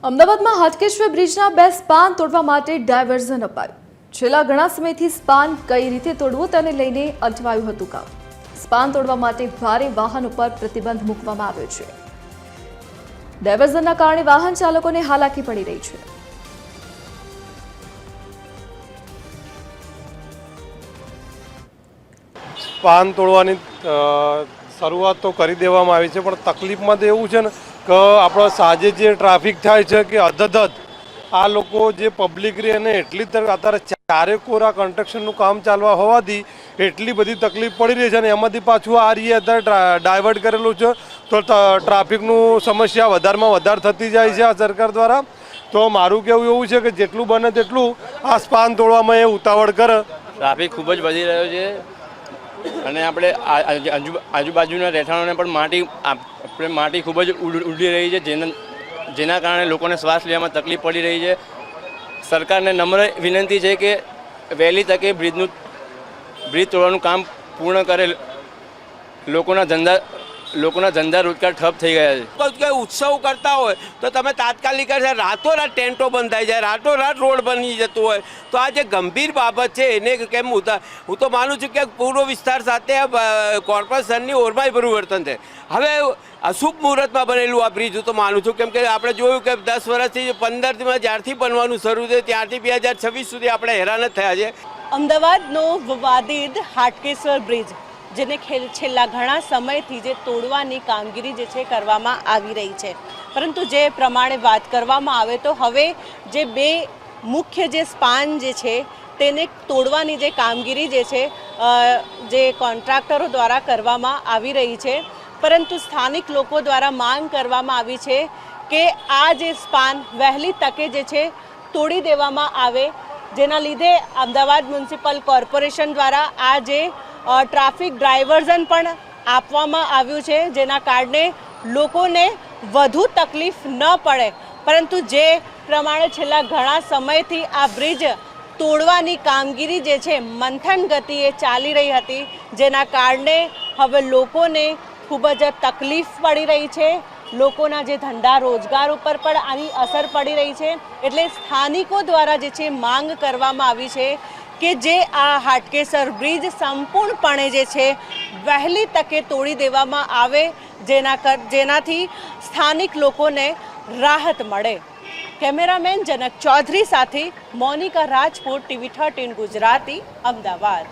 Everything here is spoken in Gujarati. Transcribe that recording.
અમદાવાદમાં હાટકેશ્વર બ્રિજના બે સ્પાન તોડવા માટે ડાયવર્ઝન અપાયું। છેલ્લા ઘણા સમયથી સ્પાન કઈ રીતે તોડવું તેને લઈને અટવાયું હતું કામ। સ્પાન તોડવા માટે ભારે વાહન ઉપર પ્રતિબંધ મૂકવામાં આવ્યો છે। ડાયવર્ઝનના કારણે વાહન ચાલકોને હાલાકી પડી રહી છે। સ્પાન તોડવાની શરૂઆત તો કરી દેવામાં આવી છે, પણ તકલીફમાં તો એવું છે ને કે આપણો સાંજે જે ટ્રાફિક થાય છે કે અધધ આ લોકો જે પબ્લિક રહે અને એટલી અત્યારે ચારે કોરા કન્સ્ટ્રક્શનનું કામ ચાલવા હોવાથી એટલી બધી તકલીફ પડી રહી છે અને એમાંથી પાછું આ રીતે અત્યારે ડાયવર્ટ કરેલું છે તો ટ્રાફિકનું સમસ્યા વધારેમાં વધારે થતી જાય છે આ સરકાર દ્વારા। તો મારું કહેવું એવું છે કે જેટલું બને તેટલું આ સ્પાન તોડવામાં એ ઉતાવળ કરે। ટ્રાફિક ખૂબ જ વધી રહ્યો છે અને આપણે આજુબાજુના રહેઠાણોને પણ માટી ખૂબ જ ઉડી રહી છે, જેના કારણે લોકોને શ્વાસ લેવામાં તકલીફ પડી રહી છે। સરકારને નમ્ર વિનંતી છે કે વહેલી તકે બ્રિજ તોડવાનું કામ પૂર્ણ કરે। લોકોના ધંધા રોજગાર ઠપ થઈ ગયા છે। કોઈ ઉત્સવ કરતા હોય તો તમે તાત્કાલિક રાતોરાત ટેન્ટો બંધ થઈ જાય, રાતોરાત રોડ બની જતો હોય તો આ જે ગંભીર બાબત છે એને કેમ હું તો માનું છું કે પૂર્વ વિસ્તાર સાથે કોર્પોરેશનની ઓરમાય પરિવર્તન છે। હવે અશુભ મુહૂર્તમાં બનેલું આ બ્રિજ હું તો માનું છું, કેમ કે આપણે જોયું કે 10 વર્ષથી 15 જ્યારથી બનવાનું શરૂ થયું ત્યારથી 2026 સુધી આપણે હેરાન જ થયા છે। અમદાવાદનો વિવાદિત હાટકેશ્વર બ્રિજ જેને છેલ્લા ઘણા સમયથી જે તોડવાની કામગીરી જે છે કરવામાં આવી રહી છે, પરંતુ જે પ્રમાણે વાત કરવામાં આવે તો હવે જે બે મુખ્ય જે સ્પાન જે છે તેને તોડવાની જે કામગીરી જે છે જે કોન્ટ્રાક્ટરો દ્વારા કરવામાં આવી રહી છે, પરંતુ સ્થાનિક લોકો દ્વારા માંગ કરવામાં આવી છે કે આ જે સ્પાન વહેલી તકે જે છે તોડી દેવામાં આવે, જેના લીધે અમદાવાદ મ્યુનિસિપલ કોર્પોરેશન દ્વારા આ જે ટ્રાફિક ડાયવર્ઝન પણ આપવામાં આવ્યું છે, જેના કારણે લોકોને વધુ તકલીફ ન પડે। પરંતુ જે પ્રમાણે છેલ્લા ઘણા સમયથી આ બ્રિજ તોડવાની કામગીરી જે છે મંથન ગતિએ ચાલી રહી હતી, જેના કારણે હવે લોકોને ખૂબ જ તકલીફ પડી રહી છે। લોકોના જે ધંધા રોજગાર ઉપર પણ આની અસર પડી રહી છે। એટલે સ્થાનિકો દ્વારા જે છે માંગ કરવામાં આવી છે કે જે આ હાટકેશ્વર બ્રિજ સંપૂર્ણપણે જે છે વહેલી તકે તોડી દેવામાં આવે, જેનાથી સ્થાનિક લોકોને રાહત મળે। કેમેરામેન જનક ચૌધરી સાથે મોનિકા રાજપૂત, TV 13 ગુજરાતી, અમદાવાદ।